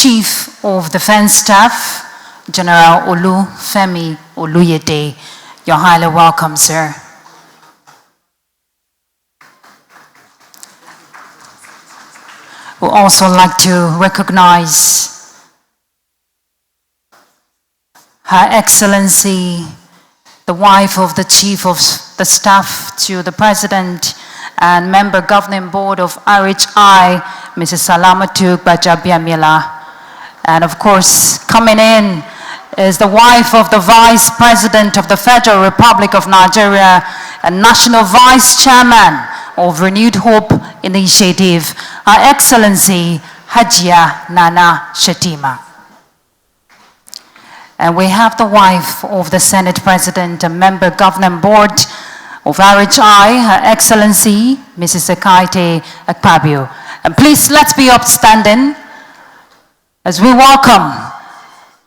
Chief of Defense Staff, General Olufemi Oluyede. You're highly welcome, sir. We'd also like to recognize Her Excellency, the wife of the Chief of the Staff to the President and Member Governing Board of RHI, Mrs. Salamatu Gbajabiamila. And of course, coming in is the wife of the Vice President of the Federal Republic of Nigeria and National Vice Chairman of Renewed Hope Initiative, Her Excellency Hajia Nana Shetima. And we have the wife of the Senate President and Member Governing Board of RHI, Her Excellency Mrs. Ekaite Akpabio. And please, let's be upstanding as we welcome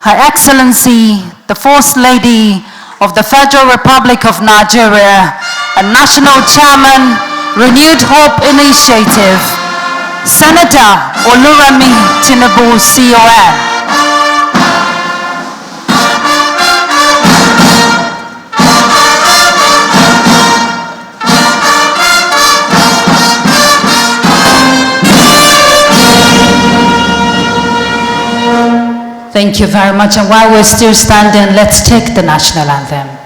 Her Excellency, the First Lady of the Federal Republic of Nigeria and National Chairman, Renewed Hope Initiative, Senator Oluremi Tinubu, CON. Thank you very much. And while we're still standing, let's take the national anthem.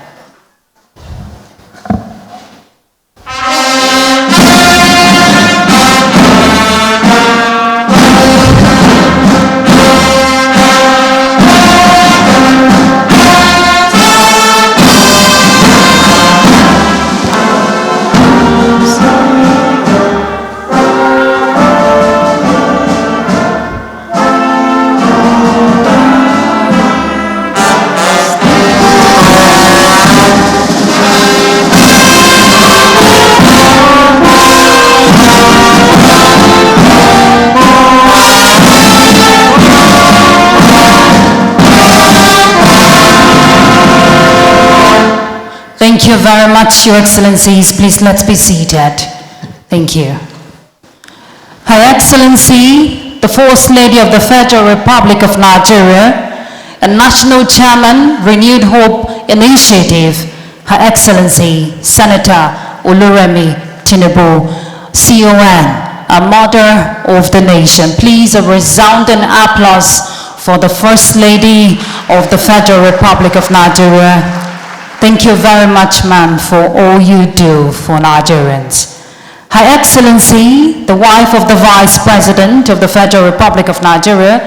Thank you very much, Your Excellencies. Please, let's be seated. Thank you. Her Excellency, the First Lady of the Federal Republic of Nigeria and National Chairman, Renewed Hope Initiative, Her Excellency, Senator Oluremi Tinubu, CON, a mother of the nation. Please, a resounding applause for the First Lady of the Federal Republic of Nigeria. Thank you very much, ma'am, for all you do for Nigerians. Her Excellency, the wife of the Vice President of the Federal Republic of Nigeria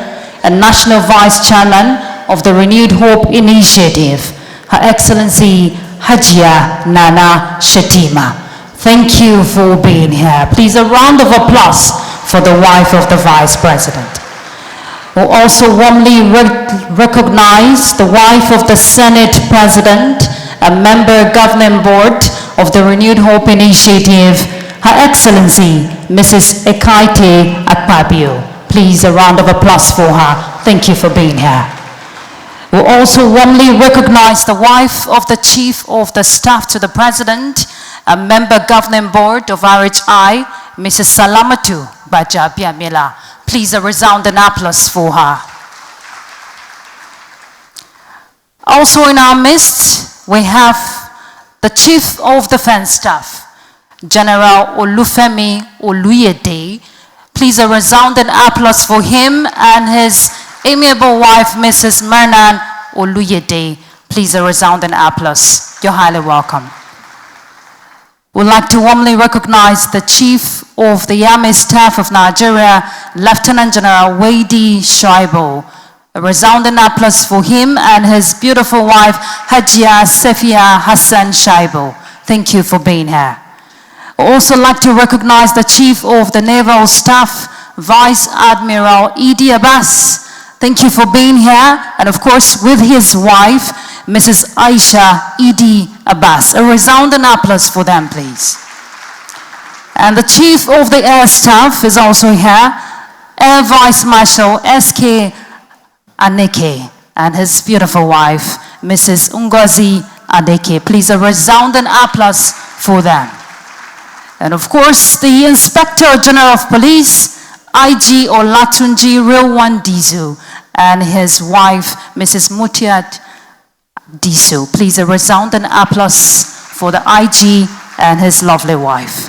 and National Vice Chairman of the Renewed Hope Initiative, Her Excellency Hajia Nana Shetima. Thank you for being here. Please, a round of applause for the wife of the Vice President. We'll also warmly recognize the wife of the Senate President and Member Governing Board of the Renewed Hope Initiative, Her Excellency Mrs. Ekaite Akpabio. Please, a round of applause for her. Thank you for being here. We'll also warmly recognize the wife of the Chief of the Staff to the President and Member Governing Board of RHI, Mrs. Salamatu Gbajabiamila. Please, a resounding applause for her. Also in our midst, we have the Chief of Defense Staff, General Olufemi Oluyede. Please, a resounding applause for him and his amiable wife, Mrs. Mernan Oluyede. Please, a resounding applause. You're highly welcome. We'd like to warmly recognize the Chief of the Army Staff of Nigeria, Lieutenant General Wadi Shaibu. A resounding applause for him and his beautiful wife, Hajia Sefia Hassan Shaibu. Thank you for being here. I'd also like to recognize the Chief of the Naval Staff, Vice Admiral Idi Abbas. Thank you for being here. And of course, with his wife, Mrs. Aisha Idi Abbas. A resounding applause for them, please. And the Chief of the Air Staff is also here, Air Vice Marshal S.K. Aneke and his beautiful wife, Mrs. Ngozi Adeke. Please, a resounding applause for them. And of course, the Inspector General of Police, IG Olatunji Real1 Dizu and his wife, Mrs. Mutiat Dizu. Please, a resounding applause for the IG and his lovely wife.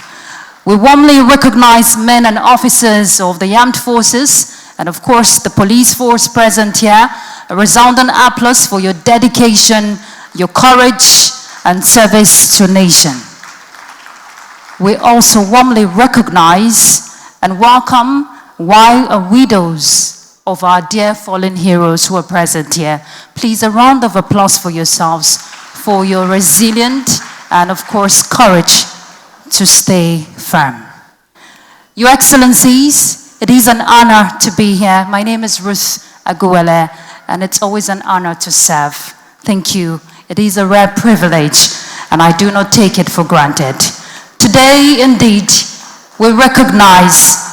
We warmly recognize men and officers of the armed forces and, of course, the police force present here. A resounding applause for your dedication, your courage, and service to nation. We also warmly recognize and welcome widows of our dear fallen heroes who are present here. Please, a round of applause for yourselves for your resilient and, of course, courage to stay firm. Your Excellencies, it is an honor to be here. My name is Ruth Aguele, and it's always an honor to serve. Thank you. It is a rare privilege, and I do not take it for granted. Today, indeed, we recognize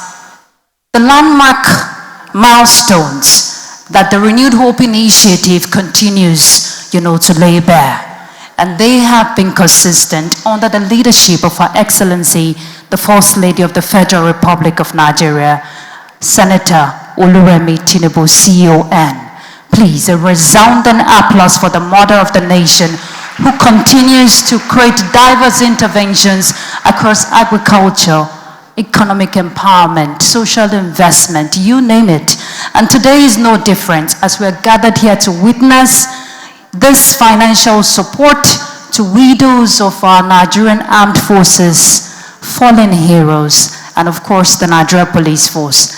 the landmark milestones that the Renewed Hope Initiative continues, to lay bare. And they have been consistent under the leadership of Her Excellency, the First Lady of the Federal Republic of Nigeria, Senator Oluremi Tinubu, CON. Please, a resounding applause for the mother of the nation who continues to create diverse interventions across agriculture, economic empowerment, social investment, you name it. And today is no different as we are gathered here to witness this financial support to widows of our Nigerian armed forces, fallen heroes, and of course the Nigeria Police Force.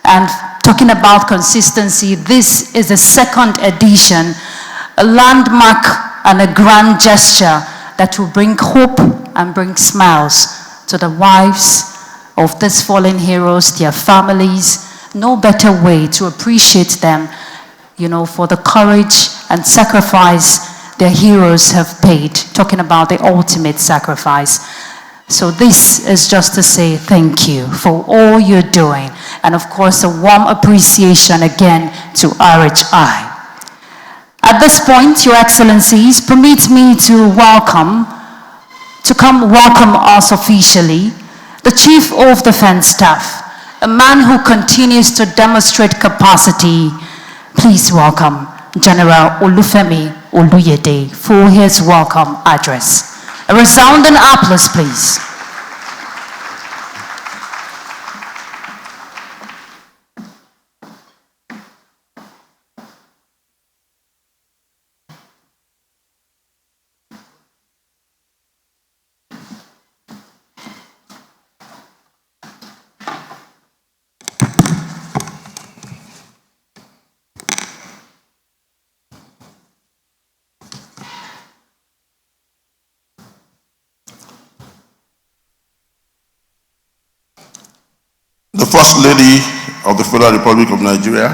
And talking about consistency, this is the second edition, a landmark and a grand gesture that will bring hope and bring smiles to the wives of these fallen heroes, their families. No better way to appreciate them, for the courage and sacrifice their heroes have paid, talking about the ultimate sacrifice. So this is just to say thank you for all you're doing, and of course a warm appreciation again to RHI. At this point, Your Excellencies, permit me to welcome us officially, the Chief of Defense Staff, a man who continues to demonstrate capacity. Please welcome General Olufemi Oluyede for his welcome address. A resounding applause, please. The First Lady of the Federal Republic of Nigeria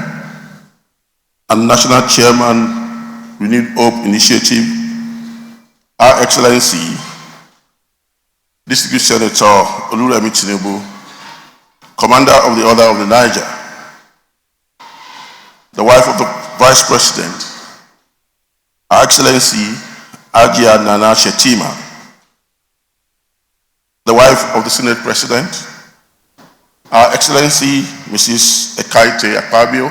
and National Chairman, Renewed Hope Initiative, Her Excellency, Distinguished Senator Oluremi Tinubu, Commander of the Order of the Niger, the wife of the Vice President, Her Excellency Ajia Nana Shetima, the wife of the Senate President, Her Excellency Mrs. Ekaite Akpabio,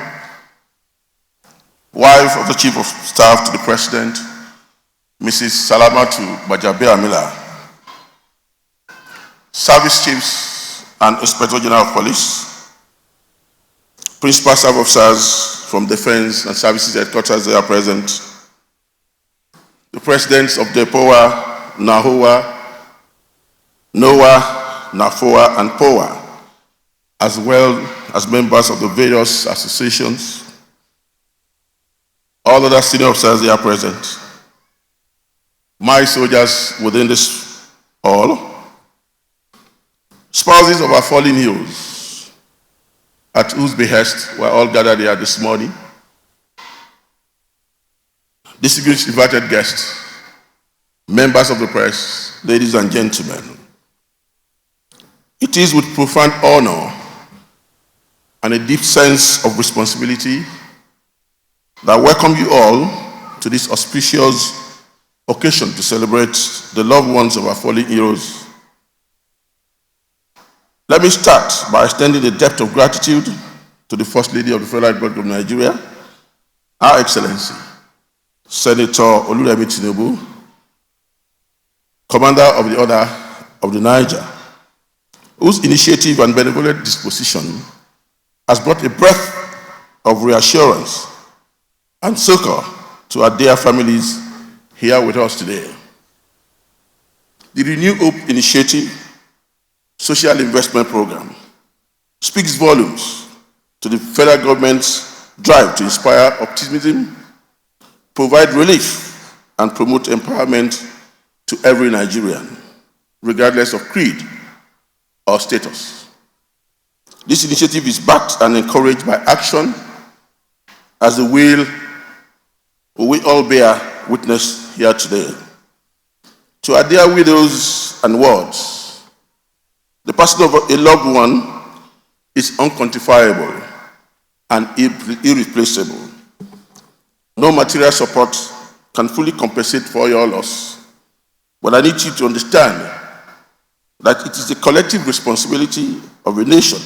wife of the Chief of Staff to the President, Mrs. Salamatu Bajabe Amila, Service Chiefs and Inspector General of Police, Principal Staff Officers from Defense and Services Headquarters that are present, the Presidents of DEPOA, NAHOA, NOAA, NAFOA, and POA, as well as members of the various associations, all other senior officers that are present, my soldiers within this hall, spouses of our fallen heroes, at whose behest we're all gathered here this morning, distinguished invited guests, members of the press, ladies and gentlemen. It is with profound honor and a deep sense of responsibility that I welcome you all to this auspicious occasion to celebrate the loved ones of our fallen heroes. Let me start by extending a debt of gratitude to the First Lady of the Federal Republic of Nigeria, Her Excellency, Senator Oluremi Tinubu, Commander of the Order of the Niger, whose initiative and benevolent disposition has brought a breath of reassurance and succor to our dear families here with us today. The Renew Hope Initiative Social Investment Program speaks volumes to the federal government's drive to inspire optimism, provide relief, and promote empowerment to every Nigerian, regardless of creed or status. This initiative is backed and encouraged by action, as the will we all bear witness here today. To our dear widows and wards, the passing of a loved one is unquantifiable and irreplaceable. No material support can fully compensate for your loss, but I need you to understand that it is the collective responsibility of a nation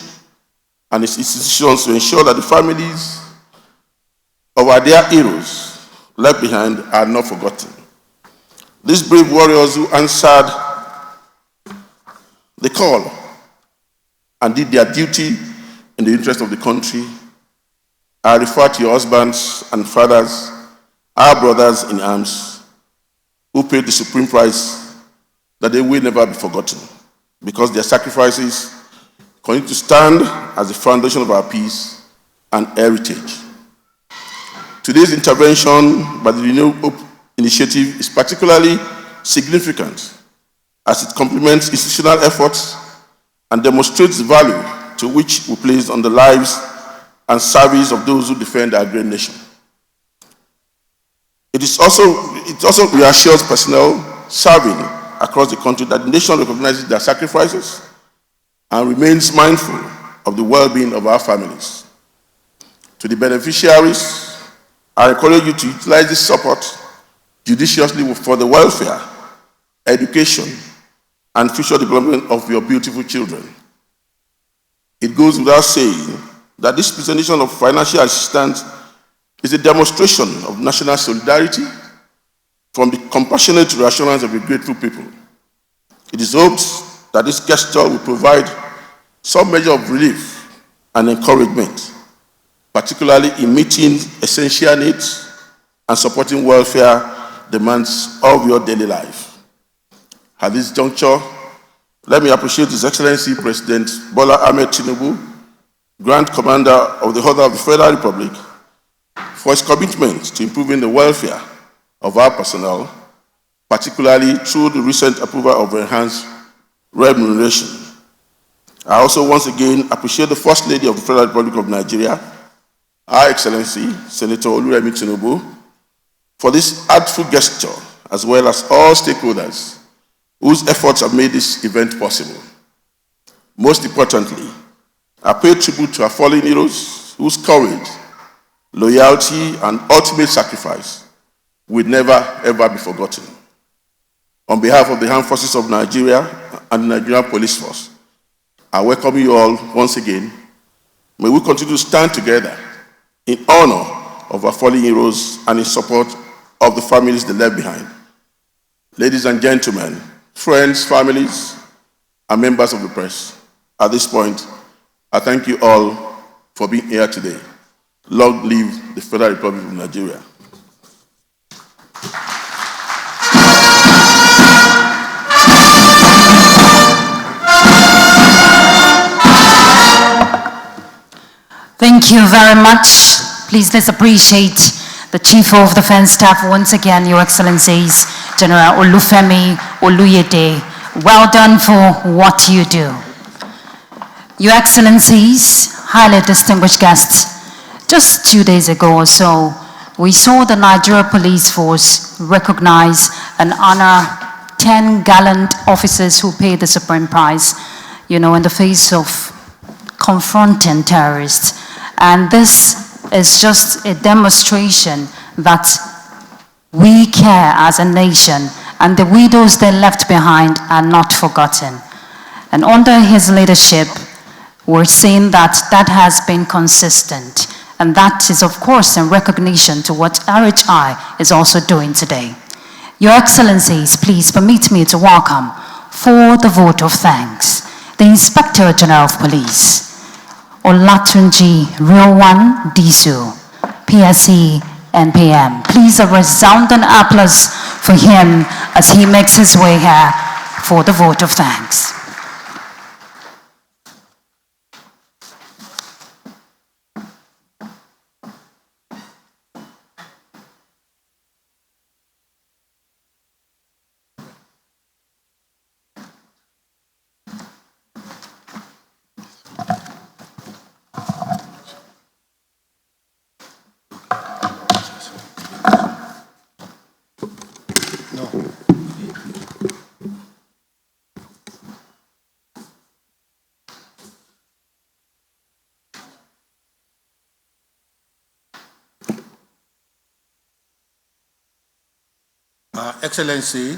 and its institutions to ensure that the families of our dear heroes left behind are not forgotten. These brave warriors who answered the call and did their duty in the interest of the country, I refer to your husbands and fathers, our brothers in arms, who paid the supreme price that they will never be forgotten, because their sacrifices continue to stand as the foundation of our peace and heritage. Today's intervention by the Renew Hope Initiative is particularly significant as it complements institutional efforts and demonstrates the value to which we place on the lives and service of those who defend our great nation. It also reassures personnel serving across the country that the nation recognizes their sacrifices and remains mindful of the well-being of our families. To the beneficiaries, I encourage you to utilize this support judiciously for the welfare, education, and future development of your beautiful children. It goes without saying that this presentation of financial assistance is a demonstration of national solidarity from the compassionate reassurance of a grateful people. It is hoped that this gesture will provide some measure of relief and encouragement, particularly in meeting essential needs and supporting welfare demands of your daily life. At this juncture, let me appreciate His Excellency President Bola Ahmed Tinubu, Grand Commander of the Order of the Federal Republic, for his commitment to improving the welfare of our personnel, particularly through the recent approval of enhanced remuneration. I also once again appreciate the First Lady of the Federal Republic of Nigeria, Her Excellency Senator Oluremi Tinubu, for this artful gesture, as well as all stakeholders whose efforts have made this event possible. Most importantly, I pay tribute to our fallen heroes whose courage, loyalty, and ultimate sacrifice will never ever be forgotten. On behalf of the Armed Forces of Nigeria and the Nigerian Police Force, I welcome you all once again. May we continue to stand together in honor of our fallen heroes and in support of the families they left behind. Ladies and gentlemen, friends, families, and members of the press, at this point, I thank you all for being here today. Long live the Federal Republic of Nigeria. Thank you very much. Please let's appreciate the Chief of Defense Staff once again, Your Excellencies, General Olufemi Oluyede. Well done for what you do. Your Excellencies, highly distinguished guests, just 2 days ago or so, we saw the Nigeria Police Force recognize and honor 10 gallant officers who paid the supreme price, in the face of confronting terrorists. And this is just a demonstration that we care as a nation, and the widows they left behind are not forgotten. And under his leadership, we're seeing that that has been consistent. And that is, of course, in recognition to what RHI is also doing today. Your Excellencies, please permit me to welcome, for the vote of thanks, the Inspector General of Police, Olatunji Rilwan Disu, PSC and PM. Please a resounding applause for him as he makes his way here for the vote of thanks. Excellency,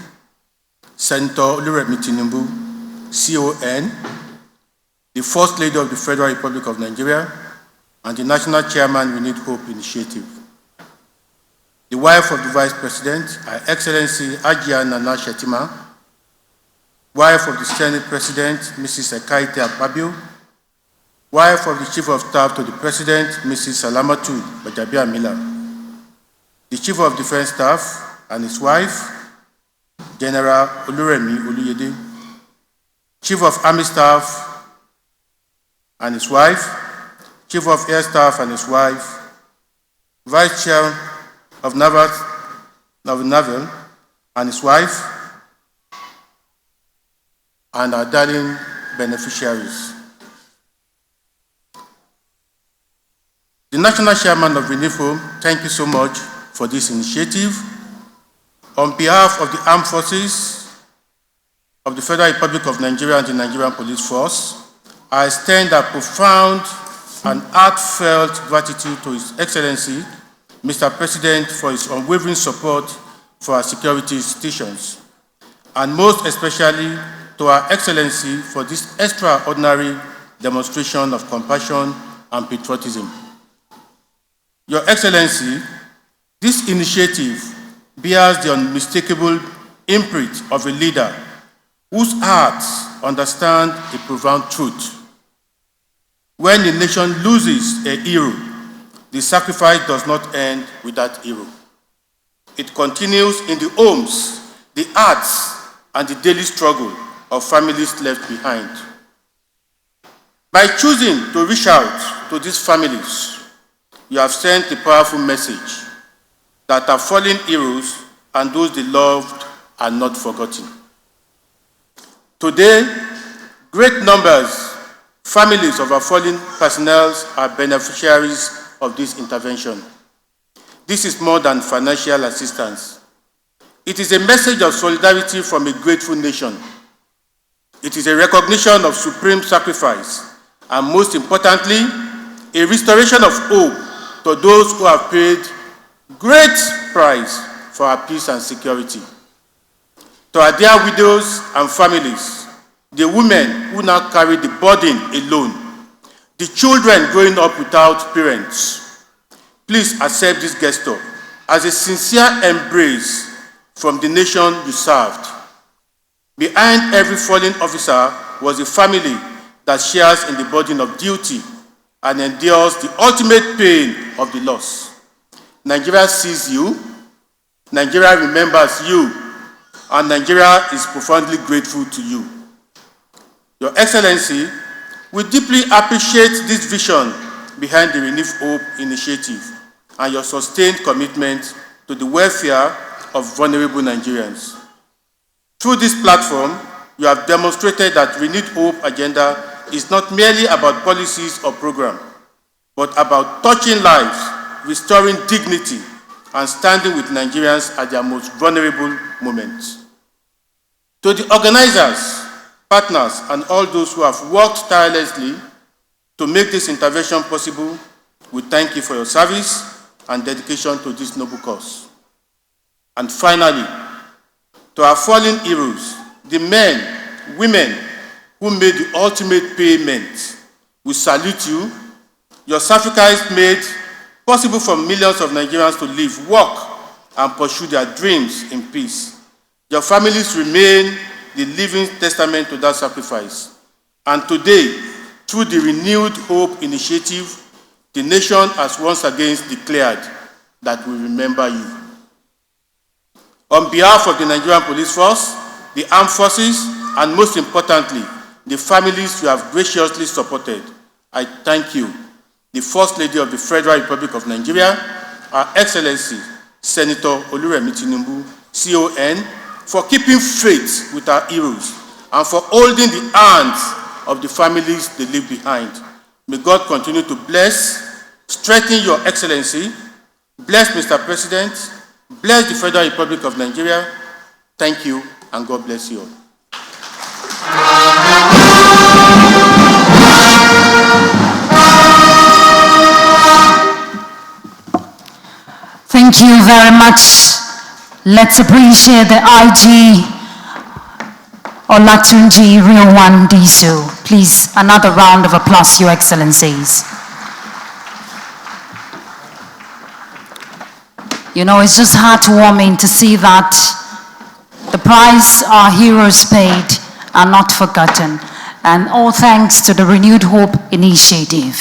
Senator Oluremi Tinubu, CON, the First Lady of the Federal Republic of Nigeria, and the National Chairman We Need Hope Initiative. The wife of the Vice President, Her Excellency Ajia Nana Shetima, wife of the Senate President, Mrs. Ekaite Akpabio, wife of the Chief of Staff to the President, Mrs. Salamatu Bajabiamila, the Chief of Defense Staff and his wife, General Oluremi Oluyede, Chief of Army Staff and his wife, Chief of Air Staff and his wife, Vice Chair of Naval and his wife, and our darling beneficiaries. The National Chairman of UNIFO, thank you so much for this initiative. On behalf of the Armed Forces of the Federal Republic of Nigeria and the Nigerian Police Force, I extend a profound and heartfelt gratitude to His Excellency, Mr. President, for his unwavering support for our security institutions, and most especially to Her Excellency for this extraordinary demonstration of compassion and patriotism. Your Excellency, this initiative bears the unmistakable imprint of a leader whose hearts understand a profound truth. When a nation loses a hero, the sacrifice does not end with that hero. It continues in the homes, the hearts, and the daily struggle of families left behind. By choosing to reach out to these families, you have sent a powerful message that our fallen heroes and those they loved are not forgotten. Today, great numbers, families of our fallen personnel are beneficiaries of this intervention. This is more than financial assistance. It is a message of solidarity from a grateful nation. It is a recognition of supreme sacrifice, and most importantly, a restoration of hope to those who have paid great price for our peace and security. To our dear widows and families, the women who now carry the burden alone, the children growing up without parents, please accept this gesture as a sincere embrace from the nation you served. Behind every fallen officer was a family that shares in the burden of duty and endures the ultimate pain of the loss. Nigeria sees you, Nigeria remembers you, and Nigeria is profoundly grateful to you. Your Excellency, we deeply appreciate this vision behind the Renewed Hope Initiative and your sustained commitment to the welfare of vulnerable Nigerians. Through this platform, you have demonstrated that Renewed Hope agenda is not merely about policies or programs, but about touching lives, restoring dignity, and standing with Nigerians at their most vulnerable moments. To the organizers, partners, and all those who have worked tirelessly to make this intervention possible, we thank you for your service and dedication to this noble cause. And finally, to our fallen heroes, the men, women, who made the ultimate payment. We salute you. Your sacrifice made possible for millions of Nigerians to live, work, and pursue their dreams in peace. Your families remain the living testament to that sacrifice. And today, through the Renewed Hope Initiative, the nation has once again declared that we remember you. On behalf of the Nigerian Police Force, the Armed Forces, and most importantly, the families you have graciously supported, I thank you, the First Lady of the Federal Republic of Nigeria, Her Excellency, Senator Oluremi Tinubu, CON, for keeping faith with our heroes and for holding the hands of the families they leave behind. May God continue to bless, strengthen Your Excellency, bless Mr. President, bless the Federal Republic of Nigeria. Thank you, and God bless you all. Thank you very much. Let's appreciate the IG Olatunji Real Disu. Please, another round of applause, Your Excellencies. You know, it's just heartwarming to see that the price our heroes paid are not forgotten. And all thanks to the Renewed Hope Initiative.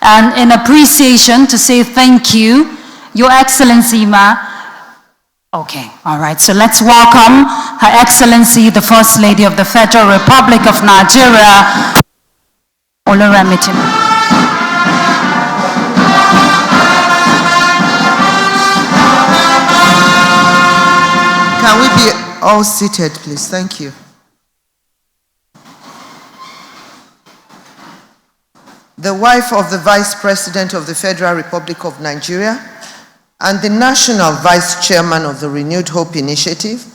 And in appreciation to say thank you, Your Excellency, okay, all right, so let's welcome Her Excellency, the First Lady of the Federal Republic of Nigeria, Oluremi Tinubu. Can we be all seated, please? Thank you. The wife of the Vice President of the Federal Republic of Nigeria and the National Vice Chairman of the Renewed Hope Initiative,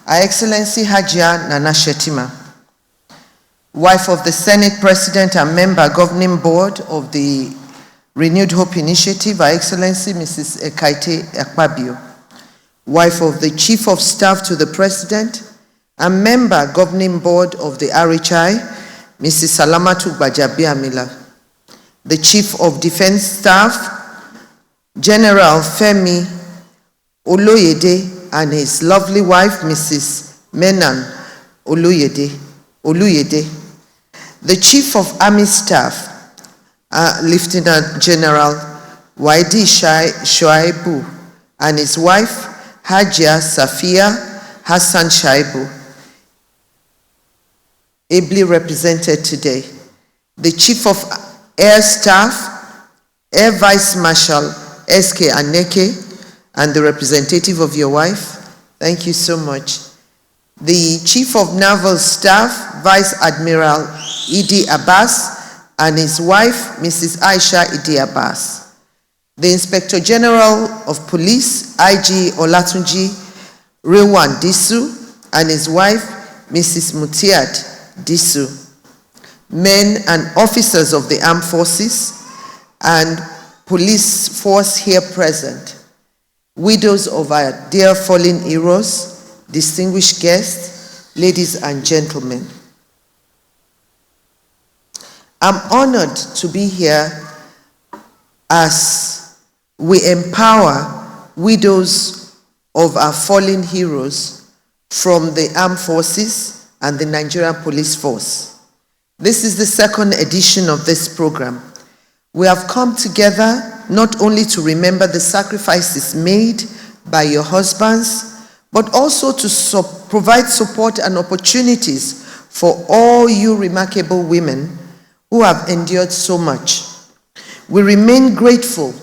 Her Excellency Hajia Nana Shetima, wife of the Senate President and Member Governing Board of the Renewed Hope Initiative, Her Excellency Mrs. Ekaite Akpabio, wife of the Chief of Staff to the President and Member Governing Board of the RHI, Mrs. Salamatu Gbajabiamila, the Chief of Defense Staff, General Femi Oloyede, and his lovely wife, Mrs. Menan Oluyede, the Chief of Army Staff, Lieutenant General Waidi Shoaibu, and his wife, Hajia Safia Hassan Shaibu, ably represented today, the Chief of Air Staff, Air Vice Marshal SK Aneke, and the representative of your wife, thank you so much. The Chief of Naval Staff, Vice Admiral Idi Abbas, and his wife, Mrs. Aisha Idi Abbas. The Inspector General of Police, IG Olatunji Rewan Disu, and his wife, Mrs. Mutiat Disu. Men and officers of the armed forces and police force here present, widows of our dear fallen heroes, distinguished guests, ladies and gentlemen. I'm honored to be here as we empower widows of our fallen heroes from the armed forces and the Nigerian Police Force. This is the second edition of this program. We have come together not only to remember the sacrifices made by your husbands, but also to provide support and opportunities for all you remarkable women who have endured so much. We remain grateful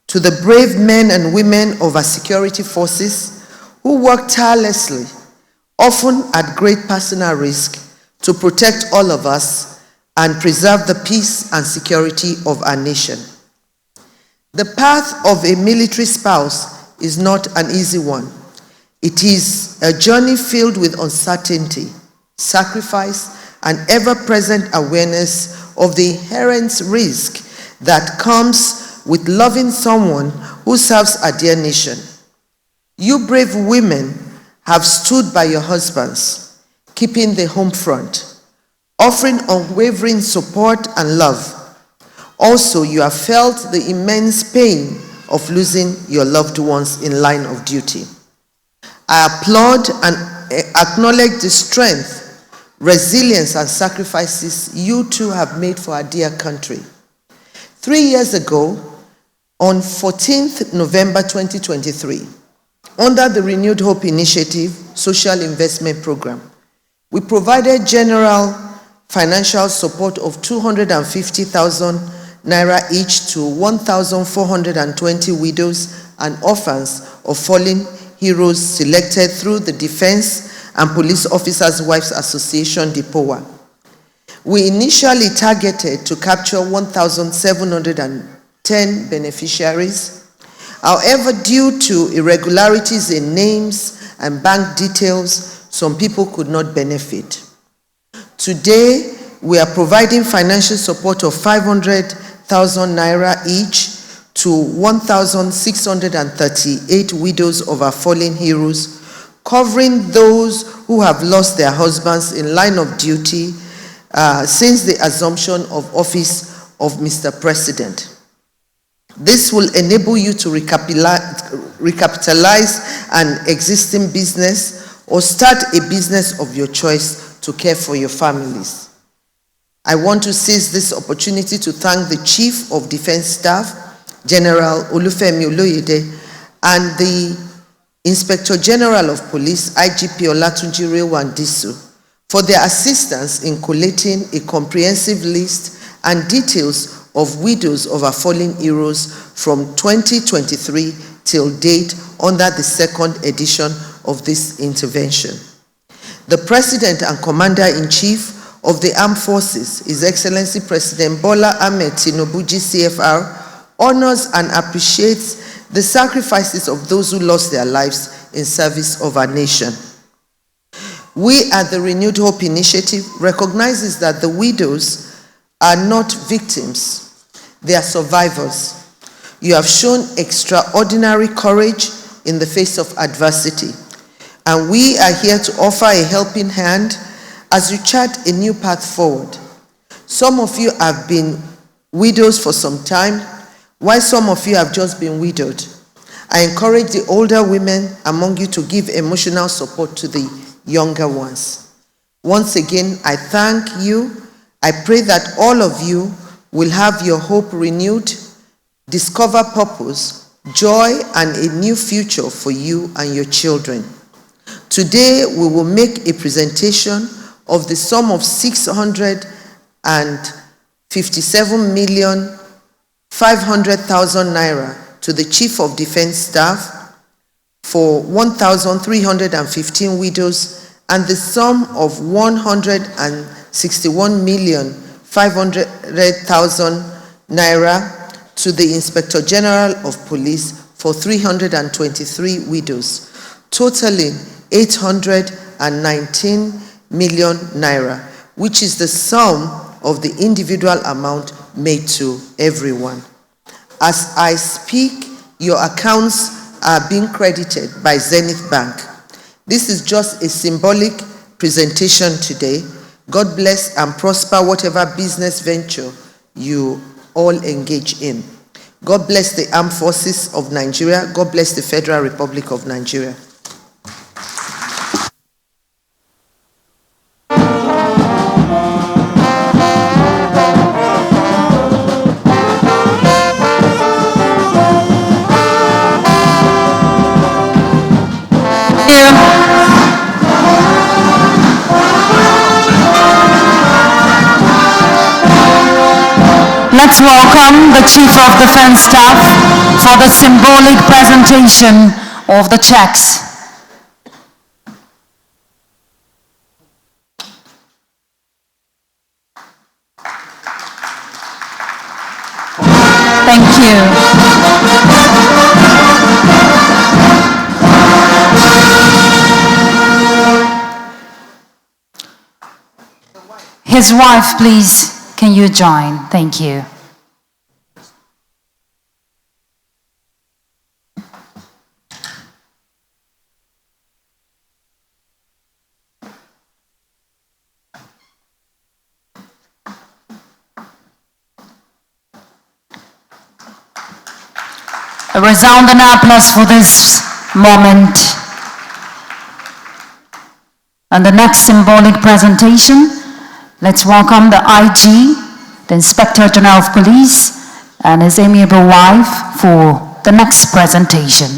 to the brave men and women of our security forces who work tirelessly, often at great personal risk, to protect all of us and preserve the peace and security of our nation. The path of a military spouse is not an easy one. It is a journey filled with uncertainty, sacrifice, and ever-present awareness of the inherent risk that comes with loving someone who serves our dear nation. You brave women have stood by your husbands, keeping the home front, offering unwavering support and love. Also, you have felt the immense pain of losing your loved ones in line of duty. I applaud and acknowledge the strength, resilience, and sacrifices you too have made for our dear country. 3 years ago, on 14th November 2023, under the Renewed Hope Initiative Social Investment Program, we provided general financial support of 250,000 naira each to 1,420 widows and orphans of fallen heroes selected through the Defense and Police Officers' Wives Association, DIPOA. We initially targeted to capture 1,710 beneficiaries. However, due to irregularities in names and bank details, some people could not benefit. Today, we are providing financial support of 500,000 naira each to 1,638 widows of our fallen heroes, covering those who have lost their husbands in line of duty since the assumption of office of Mr. President. This will enable you to recapitalize an existing business or start a business of your choice to care for your families. I want to seize this opportunity to thank the Chief of Defense Staff, General Olufemi Oloyede, and the Inspector General of Police, IGP Olatunji Rewandisu, for their assistance in collating a comprehensive list and details of widows of our fallen heroes from 2023 till date under the second edition of this intervention. The President and Commander-in-Chief of the Armed Forces, His Excellency President Bola Ahmed Tinubu GCFR, honors and appreciates the sacrifices of those who lost their lives in service of our nation. We at the Renewed Hope Initiative recognizes that the widows are not victims, they are survivors. You have shown extraordinary courage in the face of adversity, and we are here to offer a helping hand as you chart a new path forward. Some of you have been widows for some time, while some of you have just been widowed. I encourage the older women among you to give emotional support to the younger ones. Once again, I thank you. I pray that all of you will have your hope renewed, discover purpose, joy, and a new future for you and your children. Today, we will make a presentation of the sum of 657,500,000 naira to the Chief of Defense Staff for 1,315 widows and the sum of 161,500,000 naira to the Inspector General of Police for 323 widows, totaling 819 million naira, which is the sum of the individual amount made to everyone. As I speak, your accounts are being credited by Zenith Bank. This is just a symbolic presentation today. God bless and prosper whatever business venture you all engage in. God bless the Armed Forces of Nigeria. God bless the Federal Republic of Nigeria. Let's welcome the Chief of Defense Staff for the symbolic presentation of the checks. Thank you. His wife, please, can you join? Thank you. A resounding applause for this moment. And the next symbolic presentation, let's welcome the IG, the Inspector General of Police, and his amiable wife for the next presentation.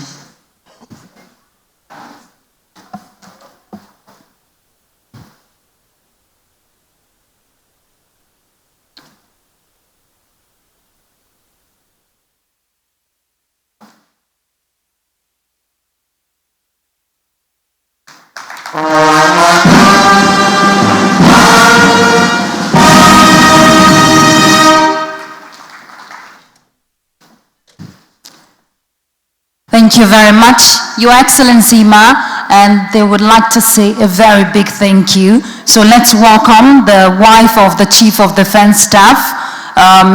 Thank you very much, Your Excellency Ma, and they would like to say a very big thank you. So let's welcome the wife of the Chief of Defense Staff,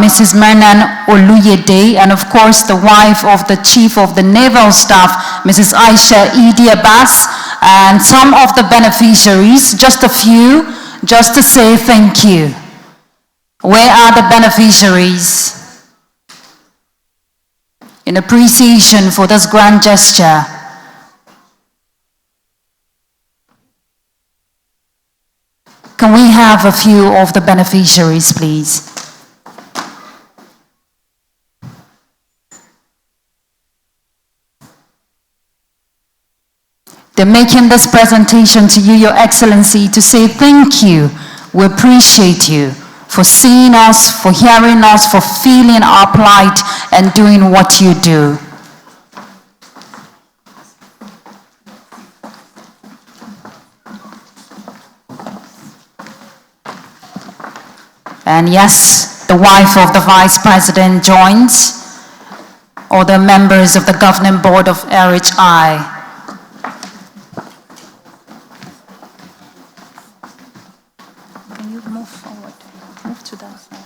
Mrs. Mernan Oluyede, and of course the wife of the Chief of the Naval Staff, Mrs. Aisha Idi Abbas, and some of the beneficiaries, just a few, just to say thank you. Where are the beneficiaries? In appreciation for this grand gesture. Can we have a few of the beneficiaries, please? They're making this presentation to you, Your Excellency, to say thank you. We appreciate you for seeing us, for hearing us, for feeling our plight and doing what you do. And yes, the wife of the Vice President joins, or the members of the Governing Board of RHI. Can you move forward? Move to that side.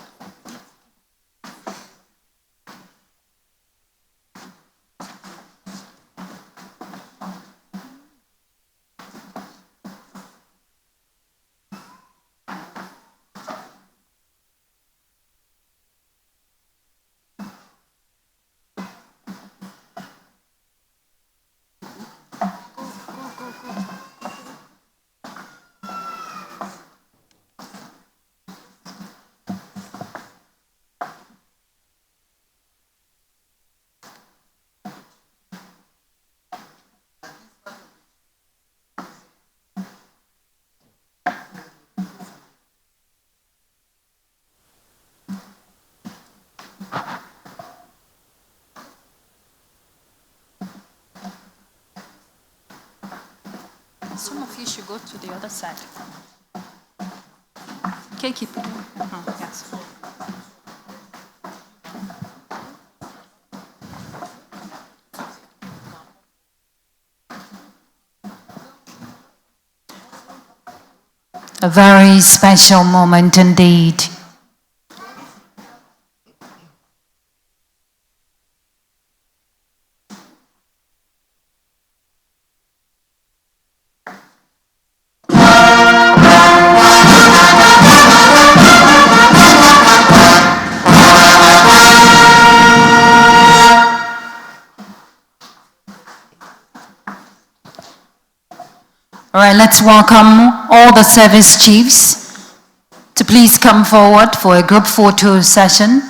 Some of you should go to the other side. Okay, keep it. Yes. A very special moment indeed. All right, let's welcome all the service chiefs to please come forward for a group photo session.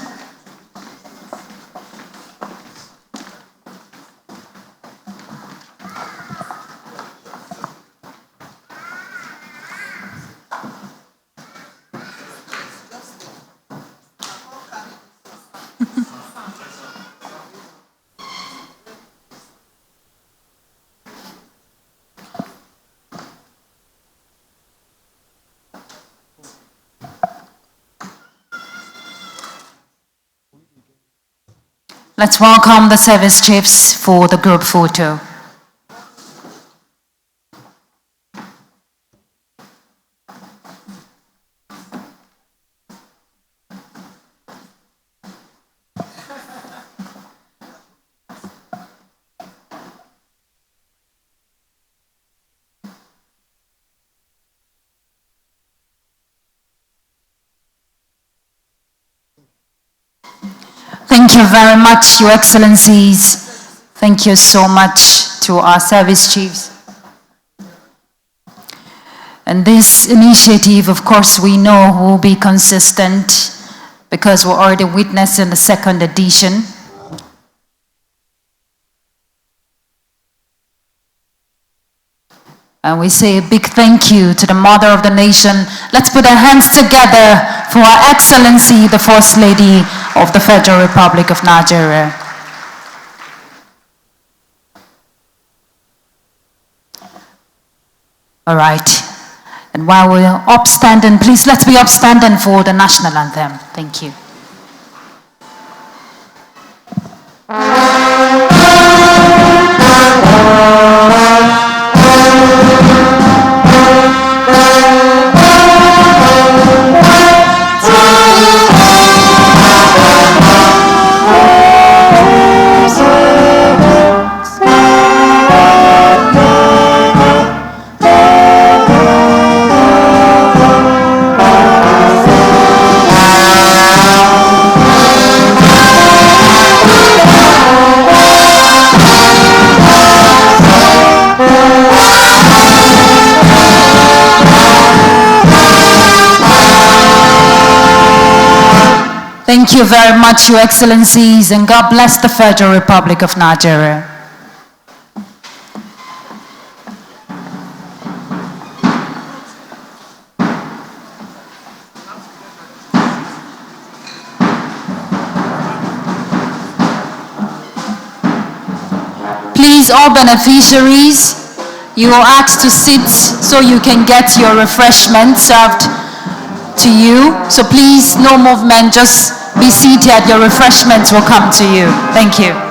Let's welcome the service chiefs for the group photo. Thank you very much, Your Excellencies. Thank you so much to our service chiefs. And this initiative, of course, we know will be consistent because we're already witnessing the second edition. And we say a big thank you to the Mother of the Nation. Let's put our hands together for Her Excellency, the First Lady of the Federal Republic of Nigeria. All right. And while we're upstanding, please let's be upstanding for the national anthem. Thank you. Thank you very much, Your Excellencies, and God bless the Federal Republic of Nigeria. Please, all beneficiaries, you are asked to sit so you can get your refreshment served to you. So please, no movement, just be seated. Your refreshments will come to you. Thank you.